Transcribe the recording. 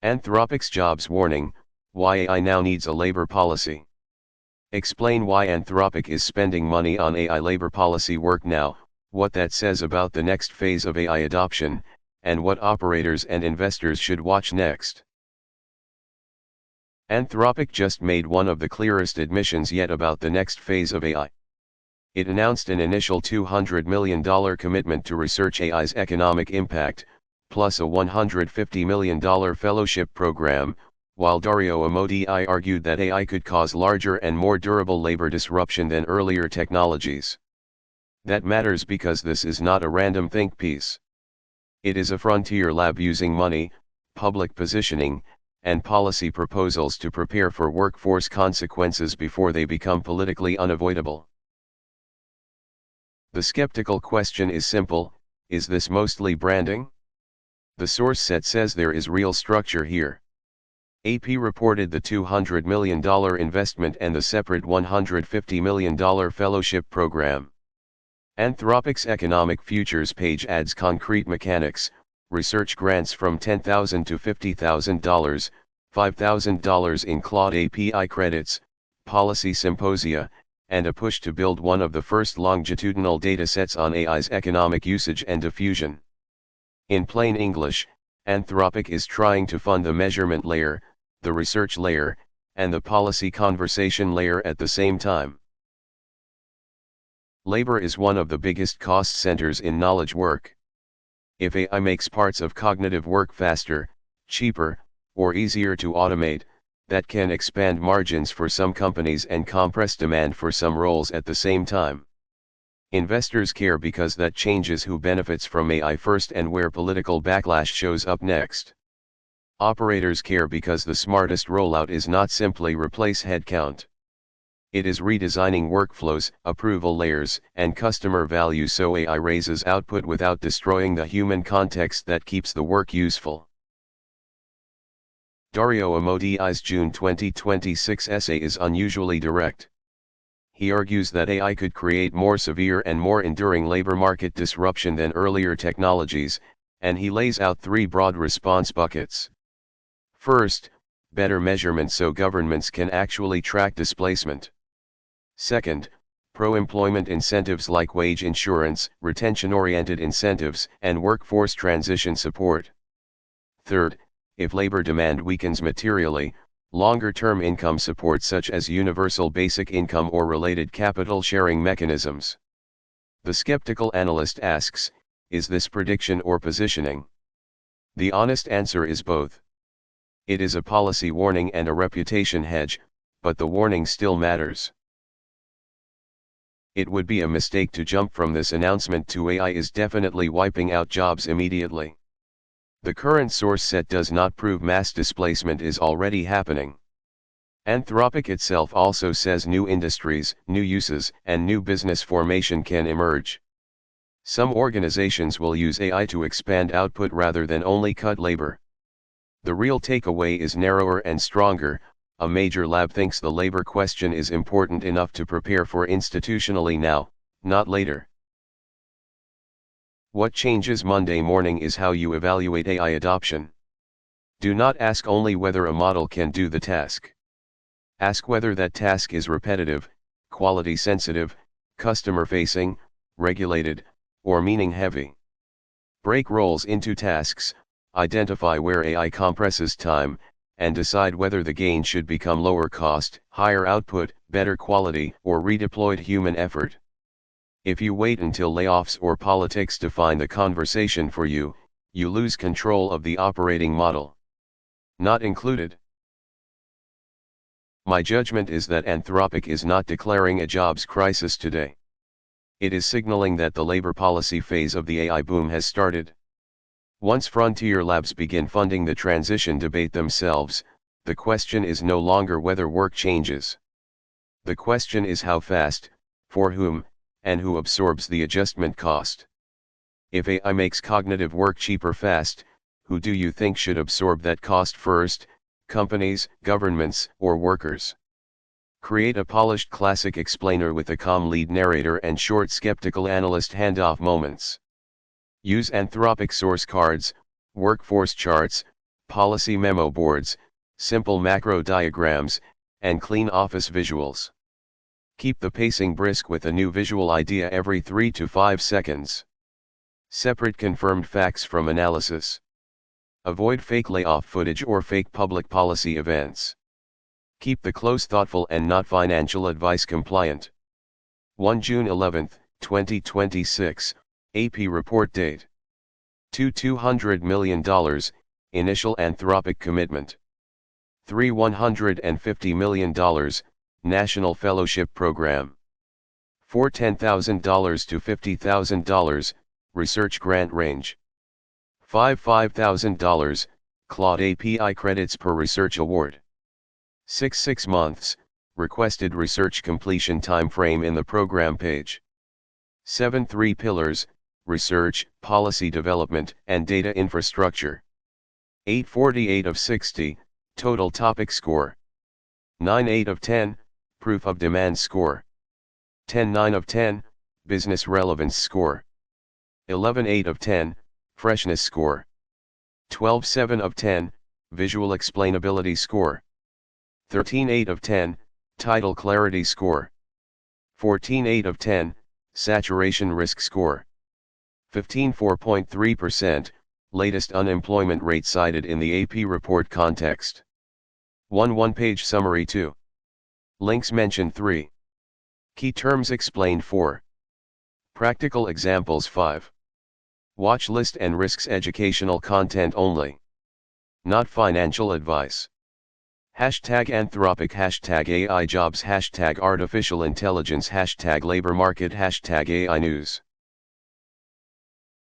Anthropic's jobs warning, why AI now needs a labor policy. Explain why Anthropic is spending money on AI labor policy work now, what that says about the next phase of AI adoption, and what operators and investors should watch next. Anthropic just made one of the clearest admissions yet about the next phase of AI. It announced an initial $200 million commitment to research AI's economic impact, plus a $150 million fellowship program, while Dario Amodei argued that AI could cause larger and more durable labor disruption than earlier technologies. That matters because this is not a random think piece. It is a frontier lab using money, public positioning, and policy proposals to prepare for workforce consequences before they become politically unavoidable. The skeptical question is simple: is this mostly branding? The source set says there is real structure here. AP reported the $200 million investment and the separate $150 million fellowship program. Anthropic's economic futures page adds concrete mechanics: research grants from $10,000 to $50,000, $5,000 in Claude API credits, policy symposia, and a push to build one of the first longitudinal datasets on AI's economic usage and diffusion. In plain English, Anthropic is trying to fund the measurement layer, the research layer, and the policy conversation layer at the same time. Labor is one of the biggest cost centers in knowledge work. If AI makes parts of cognitive work faster, cheaper, or easier to automate, that can expand margins for some companies and compress demand for some roles at the same time. Investors care because that changes who benefits from AI first and where political backlash shows up next. Operators care because the smartest rollout is not simply replace headcount. It is redesigning workflows, approval layers, and customer value so AI raises output without destroying the human context that keeps the work useful. Dario Amodei's June 2026 essay is unusually direct. He argues that AI could create more severe and more enduring labor market disruption than earlier technologies, and he lays out three broad response buckets. First, better measurement so governments can actually track displacement. Second, pro-employment incentives like wage insurance, retention-oriented incentives, and workforce transition support. Third, if labor demand weakens materially, longer-term income support such as universal basic income or related capital sharing mechanisms. The skeptical analyst asks, is this prediction or positioning? The honest answer is both. It is a policy warning and a reputation hedge, but the warning still matters. It would be a mistake to jump from this announcement to AI is definitely wiping out jobs immediately. The current source set does not prove mass displacement is already happening. Anthropic itself also says new industries, new uses, and new business formation can emerge. Some organizations will use AI to expand output rather than only cut labor. The real takeaway is narrower and stronger. A major lab thinks the labor question is important enough to prepare for institutionally now, not later. What changes Monday morning is how you evaluate AI adoption. Do not ask only whether a model can do the task. Ask whether that task is repetitive, quality-sensitive, customer-facing, regulated, or meaning-heavy. Break roles into tasks, identify where AI compresses time, and decide whether the gain should become lower cost, higher output, better quality, or redeployed human effort. If you wait until layoffs or politics define the conversation for you, you lose control of the operating model. Not included. My judgment is that Anthropic is not declaring a jobs crisis today. It is signaling that the labor policy phase of the AI boom has started. Once frontier labs begin funding the transition debate themselves, the question is no longer whether work changes. The question is how fast, for whom, and who absorbs the adjustment cost. If AI makes cognitive work cheaper fast, who do you think should absorb that cost first, companies, governments, or workers? Create a polished classic explainer with a calm lead narrator and short skeptical analyst handoff moments. Use Anthropic source cards, workforce charts, policy memo boards, simple macro diagrams, and clean office visuals. Keep the pacing brisk with a new visual idea every 3 to 5 seconds. Separate confirmed facts from analysis. Avoid fake layoff footage or fake public policy events. Keep the close thoughtful and not financial advice compliant. 1 June 11, 2026, AP report date. $200 million, initial Anthropic commitment. $150 million, National Fellowship Program. $10,000 to $50,000, research grant range. $5,000, Claude API credits per research award. 6 months, requested research completion time frame in the program page. 3 pillars, research, policy development, and data infrastructure. 848 of 60, total topic score. 9/8 of 10, proof of demand score. 10/9 of 10, business relevance score. 11/8 of 10, freshness score. 12/7 of 10, visual explainability score. 13/8 of 10, title clarity score. 14/8 of 10, saturation risk score. 4.3%, latest unemployment rate cited in the AP report context. 1 one-page summary 2. Links mentioned 3. Key terms explained 4. Practical examples 5. Watch list and risks educational content only. Not financial advice. #Anthropic, #AI jobs, #artificial intelligence, #labor market, #AI news.